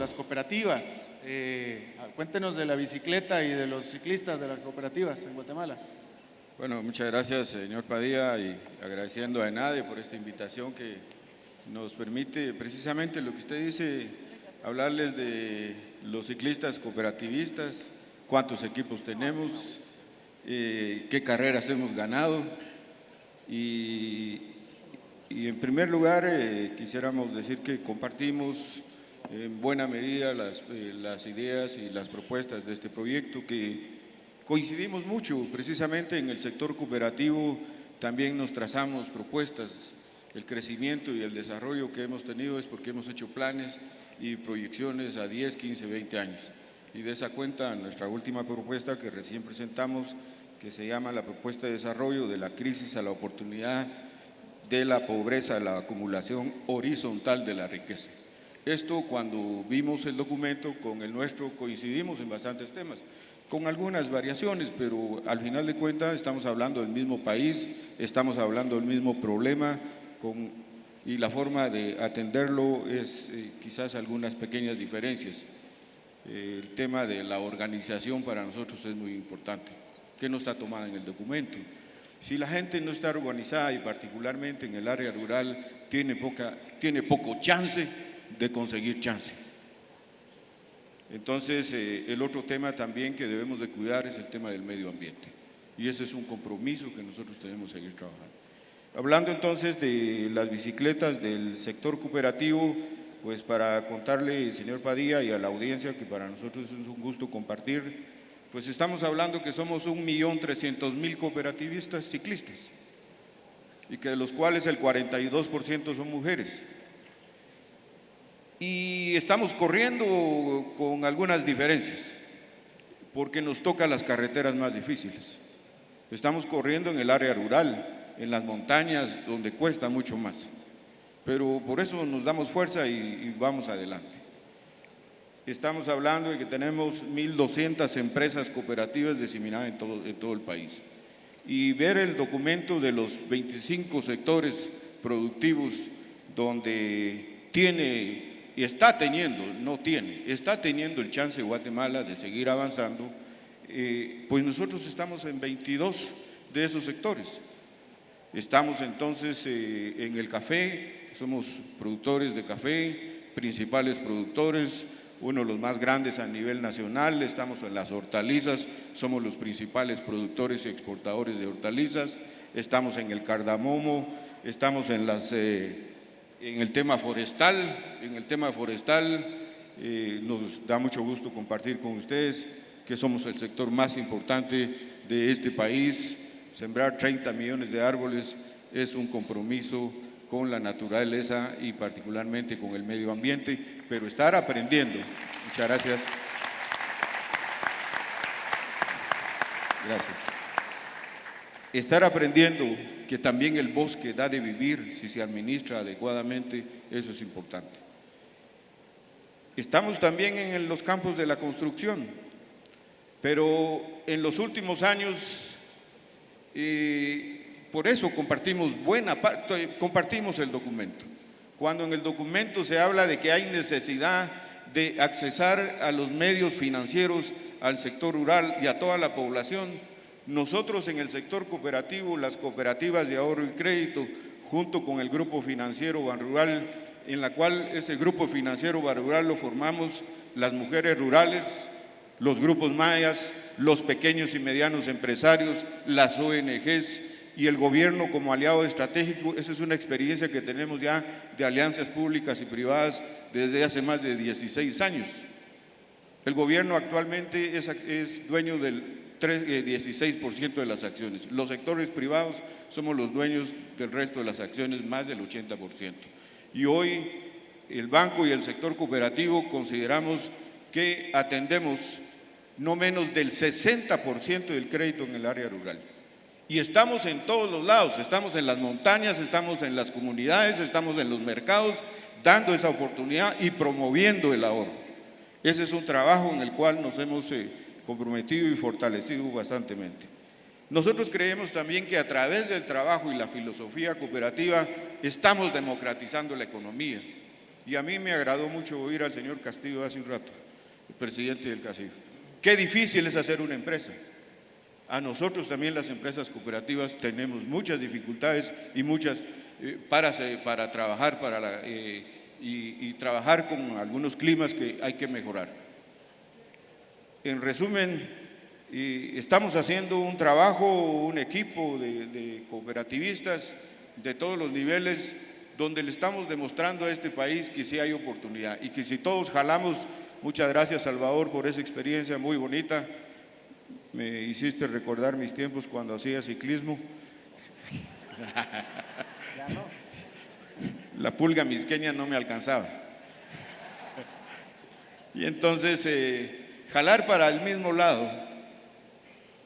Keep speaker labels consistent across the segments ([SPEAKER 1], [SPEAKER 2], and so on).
[SPEAKER 1] las cooperativas. Cuéntenos de la bicicleta y de los ciclistas de las cooperativas en Guatemala.
[SPEAKER 2] Bueno, muchas gracias, señor Padilla, y agradeciendo a ENADE por esta invitación que nos permite, precisamente lo que usted dice, hablarles de los ciclistas cooperativistas, cuántos equipos tenemos, qué carreras hemos ganado. Y en primer lugar, quisiéramos decir que compartimos en buena medida las ideas y las propuestas de este proyecto, que coincidimos mucho. Precisamente en el sector cooperativo también nos trazamos propuestas. El crecimiento y el desarrollo que hemos tenido es porque hemos hecho planes y proyecciones a 10, 15, 20 años. Y de esa cuenta, nuestra última propuesta que recién presentamos, que se llama la propuesta de desarrollo de la crisis a la oportunidad, de la pobreza a la acumulación horizontal de la riqueza. Esto, cuando vimos el documento con el nuestro, coincidimos en bastantes temas, con algunas variaciones, pero al final de cuentas estamos hablando del mismo país, estamos hablando del mismo problema, y la forma de atenderlo es quizás algunas pequeñas diferencias. El tema de la organización para nosotros es muy importante, que no está tomada en el documento. Si la gente no está organizada, y particularmente en el área rural, tiene poco chance de conseguir chance. Entonces, el otro tema también que debemos de cuidar es el tema del medio ambiente, y ese es un compromiso que nosotros tenemos que seguir trabajando. Hablando entonces de las bicicletas del sector cooperativo, pues para contarle, señor Padilla, y a la audiencia, que para nosotros es un gusto compartir, pues estamos hablando que somos 1.300.000 cooperativistas ciclistas, y que de los cuales el 42% son mujeres. Y estamos corriendo con algunas diferencias, porque nos tocan las carreteras más difíciles. Estamos corriendo en el área rural, en las montañas, donde cuesta mucho más. Pero por eso nos damos fuerza y vamos adelante. Estamos hablando de que tenemos 1.200 empresas cooperativas diseminadas en todo el país. Y ver el documento de los 25 sectores productivos donde está teniendo el chance Guatemala de seguir avanzando, pues nosotros estamos en 22 de esos sectores. Estamos entonces en el café, somos productores de café, principales productores, uno de los más grandes a nivel nacional. Estamos en las hortalizas, somos los principales productores y exportadores de hortalizas. Estamos en el cardamomo, estamos en el tema forestal. Nos da mucho gusto compartir con ustedes que somos el sector más importante de este país. Sembrar 30 millones de árboles es un compromiso con la naturaleza y particularmente con el medio ambiente, pero estar aprendiendo. Muchas gracias. Gracias. Estar aprendiendo que también el bosque da de vivir si se administra adecuadamente, eso es importante. Estamos también en los campos de la construcción, pero en los últimos años, por eso compartimos el documento. Cuando en el documento se habla de que hay necesidad de accesar a los medios financieros al sector rural y a toda la población, nosotros en el sector cooperativo, las cooperativas de ahorro y crédito, junto con el Grupo Financiero Banrural, en la cual ese Grupo Financiero Banrural lo formamos las mujeres rurales, los grupos mayas, los pequeños y medianos empresarios, las ONGs y el gobierno como aliado estratégico. Esa es una experiencia que tenemos ya de alianzas públicas y privadas desde hace más de 16 años. El gobierno actualmente es dueño del 16% de las acciones. Los sectores privados somos los dueños del resto de las acciones, más del 80%. Y hoy el banco y el sector cooperativo consideramos que atendemos no menos del 60% del crédito en el área rural. Y estamos en todos los lados, estamos en las montañas, estamos en las comunidades, estamos en los mercados, dando esa oportunidad y promoviendo el ahorro. Ese es un trabajo en el cual nos hemos comprometido y fortalecido bastantemente. Nosotros creemos también que a través del trabajo y la filosofía cooperativa estamos democratizando la economía. Y a mí me agradó mucho oír al señor Castillo hace un rato, el presidente del CACIF. Qué difícil es hacer una empresa. A nosotros también las empresas cooperativas tenemos muchas dificultades y muchas para trabajar y trabajar con algunos climas que hay que mejorar. En resumen, estamos haciendo un trabajo, un equipo de cooperativistas de todos los niveles, donde le estamos demostrando a este país que sí hay oportunidad y que si todos jalamos. Muchas gracias, Salvador, por esa experiencia muy bonita. Me hiciste recordar mis tiempos cuando hacía ciclismo.
[SPEAKER 1] Ya no.
[SPEAKER 2] La pulga misqueña no me alcanzaba. Y entonces, jalar para el mismo lado.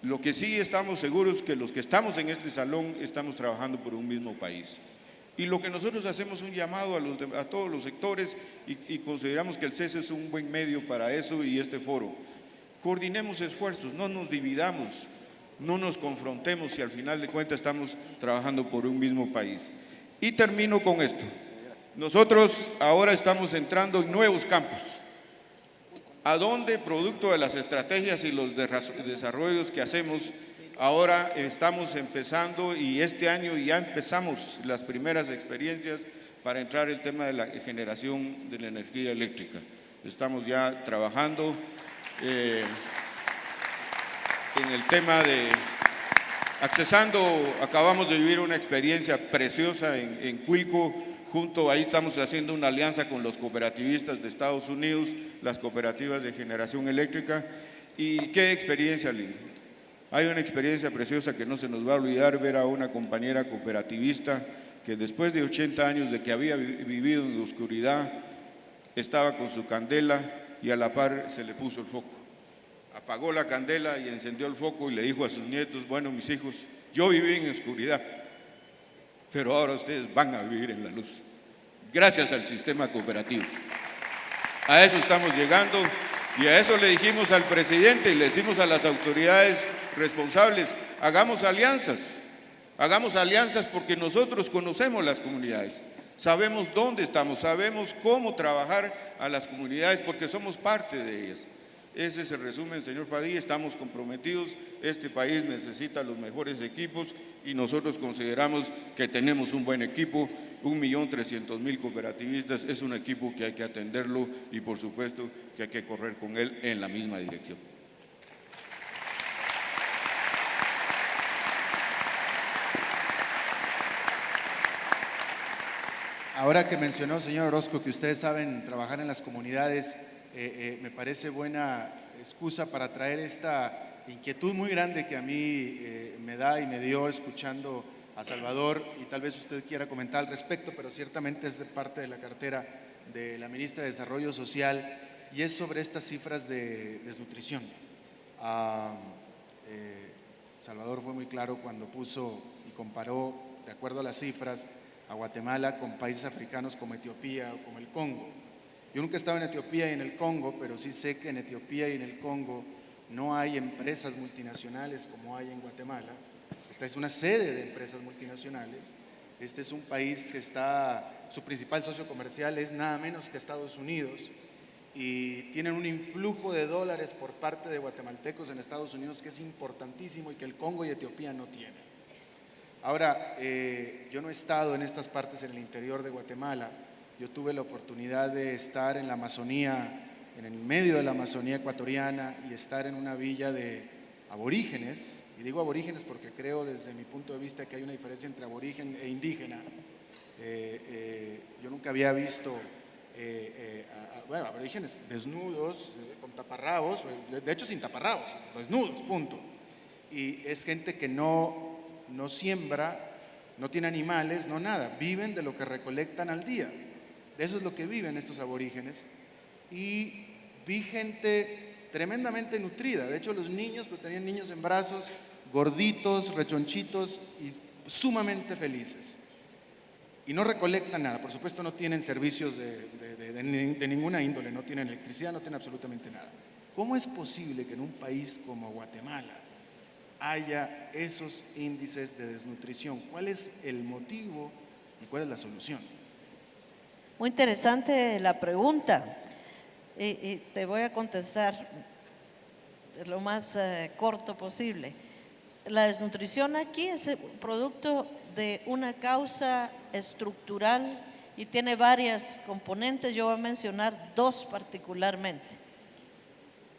[SPEAKER 2] Lo que sí estamos seguros que los que estamos en este salón estamos trabajando por un mismo país. Y lo que nosotros hacemos un llamado a todos los sectores y consideramos que el CES es un buen medio para eso y este foro. Coordinemos esfuerzos, no nos dividamos, no nos confrontemos si al final de cuentas estamos trabajando por un mismo país. Y termino con esto. Nosotros ahora estamos entrando en nuevos campos, a donde producto de las estrategias y los desarrollos que hacemos, ahora estamos empezando y este año ya empezamos las primeras experiencias para entrar el tema de la generación de la energía eléctrica. Estamos ya trabajando en el tema de acabamos de vivir una experiencia preciosa en Cuilco, ahí estamos haciendo una alianza con los cooperativistas de Estados Unidos, las cooperativas de generación eléctrica, y qué experiencia linda. Hay una experiencia preciosa que no se nos va a olvidar, ver a una compañera cooperativista que después de 80 años de que había vivido en la oscuridad, estaba con su candela y a la par se le puso el foco. Apagó la candela y encendió el foco y le dijo a sus nietos: bueno, mis hijos, yo viví en oscuridad, pero ahora ustedes van a vivir en la luz, gracias al sistema cooperativo. A eso estamos llegando y a eso le dijimos al presidente y le decimos a las autoridades responsables: hagamos alianzas porque nosotros conocemos las comunidades, sabemos dónde estamos, sabemos cómo trabajar a las comunidades porque somos parte de ellas. Ese es el resumen, señor Padilla, estamos comprometidos, este país necesita los mejores equipos y nosotros consideramos que tenemos un buen equipo, 1.300.000 cooperativistas, es un equipo que hay que atenderlo y por supuesto que hay que correr con él en la misma dirección.
[SPEAKER 1] Ahora que mencionó, señor Orozco, que ustedes saben trabajar en las comunidades, me parece buena excusa para traer esta inquietud muy grande que a mí me da y me dio escuchando a Salvador, y tal vez usted quiera comentar al respecto, pero ciertamente es parte de la cartera de la ministra de Desarrollo Social, y es sobre estas cifras de desnutrición. Salvador fue muy claro cuando puso y comparó, de acuerdo a las cifras, a Guatemala con países africanos como Etiopía o como el Congo. Yo nunca he estado en Etiopía y en el Congo, pero sí sé que en Etiopía y en el Congo no hay empresas multinacionales como hay en Guatemala. Esta es una sede de empresas multinacionales. Este es un país que su principal socio comercial es nada menos que Estados Unidos, y tienen un influjo de dólares por parte de guatemaltecos en Estados Unidos que es importantísimo y que el Congo y Etiopía no tienen. Ahora, yo no he estado en estas partes en el interior de Guatemala. Yo tuve la oportunidad de estar en la Amazonía, en el medio de la Amazonía ecuatoriana, y estar en una villa de aborígenes, y digo aborígenes porque creo desde mi punto de vista que hay una diferencia entre aborigen e indígena. Yo nunca había visto aborígenes desnudos, con taparrabos, de hecho sin taparrabos, desnudos, punto. Y es gente que no siembra, no tiene animales, no nada, viven de lo que recolectan al día. De eso es lo que viven estos aborígenes. Y vi gente tremendamente nutrida. De hecho, los niños, pues tenían niños en brazos, gorditos, rechonchitos y sumamente felices. Y no recolectan nada, por supuesto no tienen servicios de ninguna índole, no tienen electricidad, no tienen absolutamente nada. ¿Cómo es posible que en un país como Guatemala haya esos índices de desnutrición? ¿Cuál es el motivo y cuál es la solución?
[SPEAKER 3] Muy interesante la pregunta y te voy a contestar lo más corto posible. La desnutrición aquí es el producto de una causa estructural y tiene varias componentes. Yo voy a mencionar dos particularmente.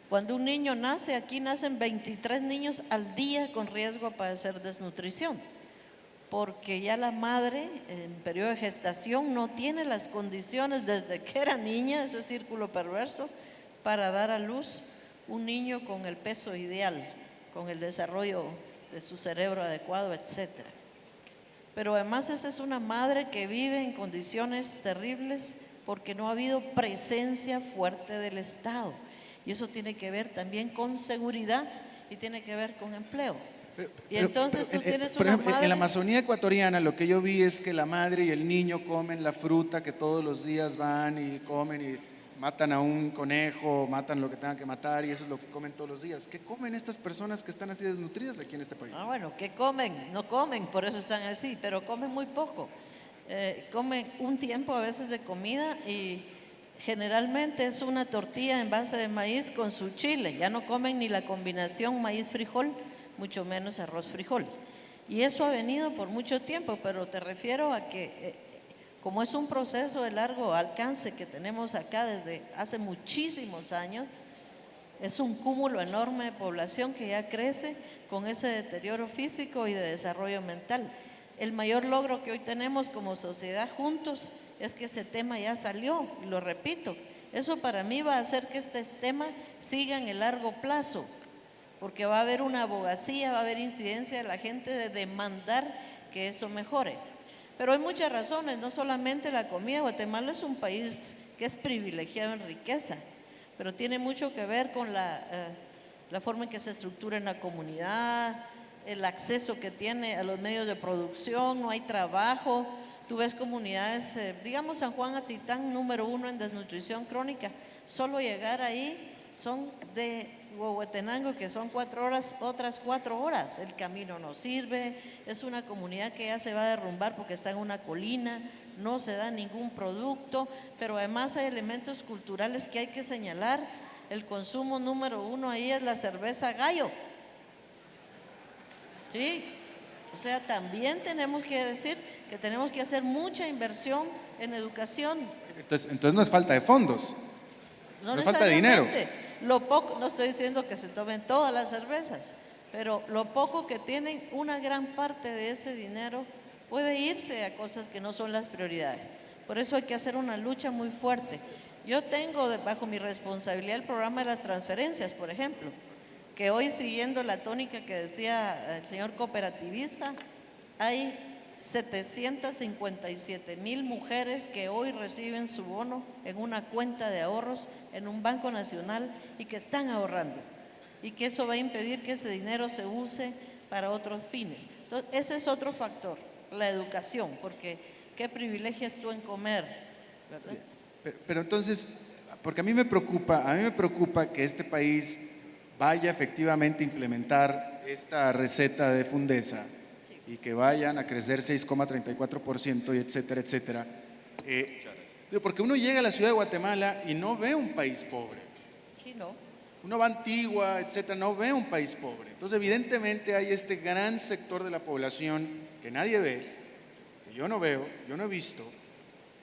[SPEAKER 3] Cuando un niño nace, aquí nacen 23 niños al día con riesgo a padecer desnutrición, porque ya la madre en periodo de gestación no tiene las condiciones desde que era niña, ese círculo perverso, para dar a luz un niño con el peso ideal, con el desarrollo de su cerebro adecuado, etcétera. Pero además esa es una madre que vive en condiciones terribles porque no ha habido presencia fuerte del Estado. Y eso tiene que ver también con seguridad y tiene que ver con empleo. Y entonces tú tienes
[SPEAKER 1] por
[SPEAKER 3] una
[SPEAKER 1] ejemplo,
[SPEAKER 3] madre.
[SPEAKER 1] en la Amazonía ecuatoriana lo que yo vi es que la madre y el niño comen la fruta que todos los días van y comen y matan a un conejo, matan lo que tengan que matar y eso es lo que comen todos los días. ¿Qué comen estas personas que están así desnutridas aquí en este país?
[SPEAKER 3] Bueno, ¿qué comen? No comen, por eso están así, pero comen muy poco. Comen un tiempo a veces de comida y generalmente es una tortilla en base de maíz con su chile. Ya no comen ni la combinación maíz-frijol, mucho menos arroz-frijol. Y eso ha venido por mucho tiempo, pero te refiero a que como es un proceso de largo alcance que tenemos acá desde hace muchísimos años, es un cúmulo enorme de población que ya crece con ese deterioro físico y de desarrollo mental. El mayor logro que hoy tenemos como sociedad juntos es que ese tema ya salió, y lo repito, eso para mí va a hacer que este tema siga en el largo plazo, porque va a haber una abogacía, va a haber incidencia de la gente de demandar que eso mejore. Pero hay muchas razones, no solamente la comida. Guatemala es un país que es privilegiado en riqueza, pero tiene mucho que ver con la forma en que se estructura en la comunidad, el acceso que tiene a los medios de producción, no hay trabajo. Tú ves comunidades, digamos San Juan Atitán, número 1 en desnutrición crónica, solo llegar ahí son de Huehuetenango, que son 4 horas, otras 4 horas, el camino no sirve, es una comunidad que ya se va a derrumbar porque está en una colina, no se da ningún producto, pero además hay elementos culturales que hay que señalar. El consumo número 1 ahí es la cerveza Gallo. Sí, o sea, también tenemos que decir que tenemos que hacer mucha inversión en educación.
[SPEAKER 1] Entonces no es falta de fondos, no es falta de dinero.
[SPEAKER 3] Lo poco, no estoy diciendo que se tomen todas las cervezas, pero lo poco que tienen, una gran parte de ese dinero puede irse a cosas que no son las prioridades. Por eso hay que hacer una lucha muy fuerte. Yo tengo bajo mi responsabilidad el programa de las transferencias, por ejemplo, que hoy, siguiendo la tónica que decía el señor cooperativista, hay 757,000 mujeres que hoy reciben su bono en una cuenta de ahorros en un banco nacional y que están ahorrando, y que eso va a impedir que ese dinero se use para otros fines. Entonces, ese es otro factor, la educación, porque ¿qué privilegias tú en comer? ¿Verdad?
[SPEAKER 1] Pero entonces, porque a mí me preocupa que este país vaya efectivamente a implementar esta receta de Fundesa y que vayan a crecer 6,34% y etcétera, etcétera. Porque uno llega a la ciudad de Guatemala y no ve un país pobre.
[SPEAKER 3] Sí, ¿no?
[SPEAKER 1] Uno va a Antigua, etcétera, no ve un país pobre. Entonces, evidentemente hay este gran sector de la población que nadie ve, que yo no veo, yo no he visto,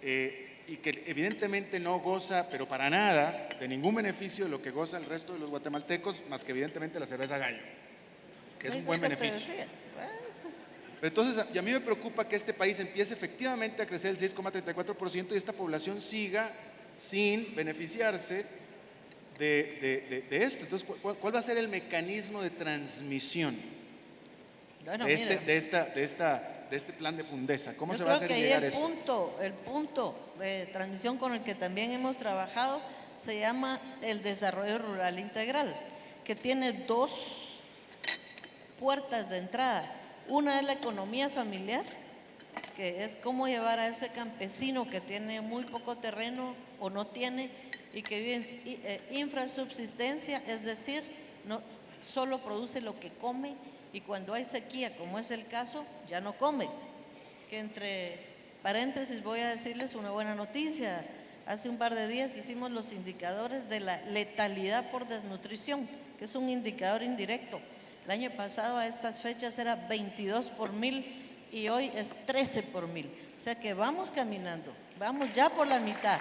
[SPEAKER 1] y que evidentemente no goza, pero para nada, de ningún beneficio de lo que goza el resto de los guatemaltecos, más que evidentemente la cerveza Gallo, que es un buen beneficio. Pero entonces, y a mí me preocupa que este país empiece efectivamente a crecer el 6,34% y esta población siga sin beneficiarse de esto. Entonces, ¿cuál va a ser el mecanismo de transmisión de este plan de Fundesa? ¿Cómo se va a hacer llegar esto?
[SPEAKER 3] El punto de transmisión con el que también hemos trabajado se llama el desarrollo rural integral, que tiene 2 puertas de entrada. Una es la economía familiar, que es cómo llevar a ese campesino que tiene muy poco terreno o no tiene y que vive en infrasubsistencia, es decir, no solo produce lo que come y cuando hay sequía, como es el caso, ya no come. Que entre Paréntesis, voy a decirles una buena noticia. Hace un par de días hicimos los indicadores de la letalidad por desnutrición, que es un indicador indirecto. El año pasado a estas fechas era 22 por 1000 y hoy es 13 por 1000. O sea que vamos caminando, vamos ya por la mitad.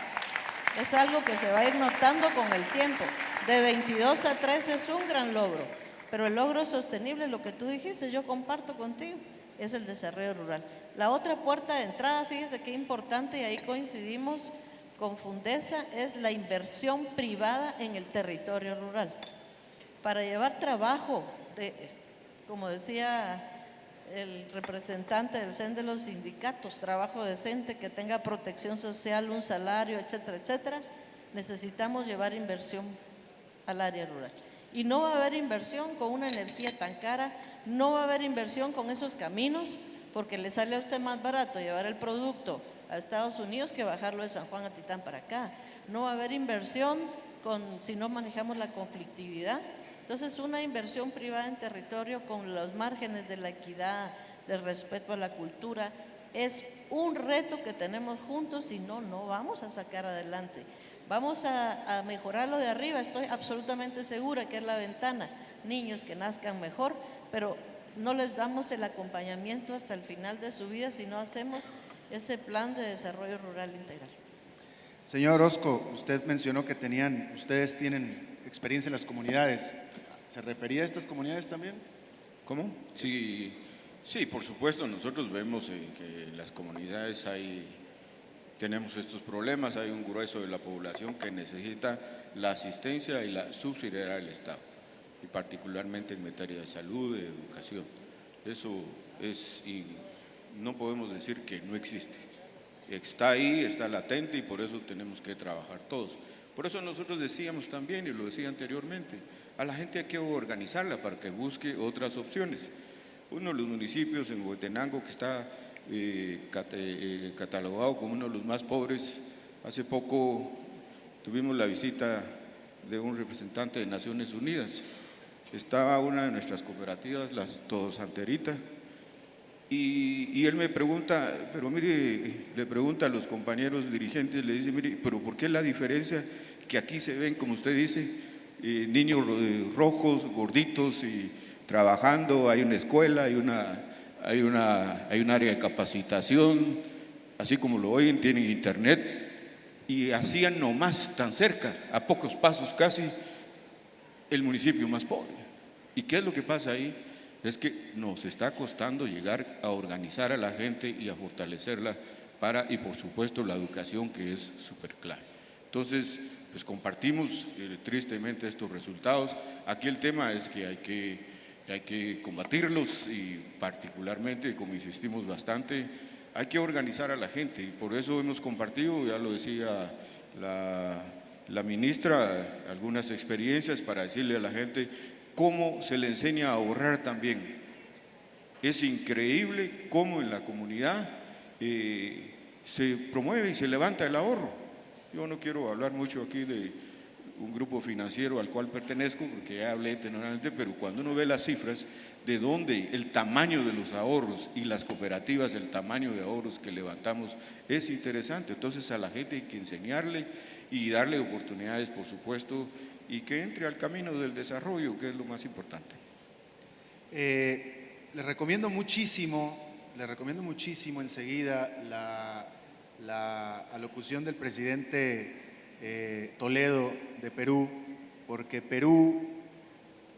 [SPEAKER 3] Es algo que se va a ir notando con el tiempo. De 22 a 13 es un gran logro, pero el logro sostenible, lo que tú dijiste, yo comparto contigo, es el desarrollo rural. La otra puerta de entrada, fíjese qué importante, y ahí coincidimos con Fundesa, es la inversión privada en el territorio rural. Para llevar trabajo, como decía el representante del CEN de los sindicatos, trabajo decente, que tenga protección social, un salario, etcétera, etcétera, necesitamos llevar inversión al área rural. Y no va a haber inversión con una energía tan cara, no va a haber inversión con esos caminos, porque le sale a usted más barato llevar el producto a Estados Unidos que bajarlo de San Juan a Titán para acá. No va a haber inversión si no manejamos la conflictividad. Entonces, una inversión privada en territorio con los márgenes de la equidad, del respeto a la cultura, es un reto que tenemos juntos, si no, no vamos a sacar adelante. Vamos a mejorar lo de arriba, estoy absolutamente segura que es la ventana, niños que nazcan mejor, pero no les damos el acompañamiento hasta el final de su vida si no hacemos ese plan de desarrollo rural integral.
[SPEAKER 1] Señor Orozco, usted mencionó que ustedes tienen experiencia en las comunidades. ¿Se refería a estas comunidades también?
[SPEAKER 2] ¿Cómo? Sí, sí, por supuesto, nosotros vemos que en las comunidades tenemos estos problemas, hay un grueso de la población que necesita la asistencia y la subsidiariedad del Estado, y particularmente en materia de salud, de educación. Eso no podemos decir que no existe. Está ahí, está latente y por eso tenemos que trabajar todos. Por eso nosotros decíamos también, y lo decía anteriormente, a la gente hay que organizarla para que busque otras opciones. Uno de los municipios en Huehuetenango que está catalogado como uno de los más pobres, hace poco tuvimos la visita de un representante de Naciones Unidas. Estaba una de nuestras cooperativas, las Todosanterita, y él me pregunta, pero mire, le pregunta a los compañeros dirigentes, le dice, mire, pero ¿por qué la diferencia que aquí se ven, como usted dice, niños rojos, gorditos y trabajando, hay una escuela, hay un área de capacitación, así como lo oyen, tienen internet, y hacían nomás tan cerca, a pocos pasos casi, el municipio más pobre? ¿Y qué es lo que pasa ahí? Es que nos está costando llegar a organizar a la gente y a fortalecerla y por supuesto la educación, que es súper clave. Entonces, pues compartimos tristemente estos resultados. Aquí el tema es que hay que combatirlos y particularmente, como insistimos bastante, hay que organizar a la gente y por eso hemos compartido, ya lo decía la ministra, algunas experiencias para decirle a la gente cómo se le enseña a ahorrar también. Es increíble cómo en la comunidad se promueve y se levanta el ahorro. Yo no quiero hablar mucho aquí de un grupo financiero al cual pertenezco, porque ya hablé tenoramente, pero cuando uno ve las cifras de dónde el tamaño de los ahorros y las cooperativas, el tamaño de ahorros que levantamos es interesante. Entonces a la gente hay que enseñarle y darle oportunidades, por supuesto, y que entre al camino del desarrollo, que es lo más importante.
[SPEAKER 1] Le recomiendo muchísimo enseguida la alocución del presidente Toledo de Perú, porque Perú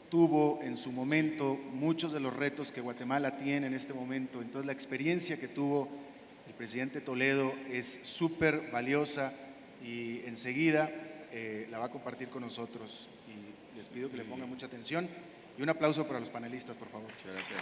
[SPEAKER 1] tuvo en su momento muchos de los retos que Guatemala tiene en este momento. Entonces la experiencia que tuvo el presidente Toledo es súper valiosa y enseguida la va a compartir con nosotros y les pido que le pongan mucha atención y un aplauso para los panelistas, por favor.
[SPEAKER 2] Muchas gracias.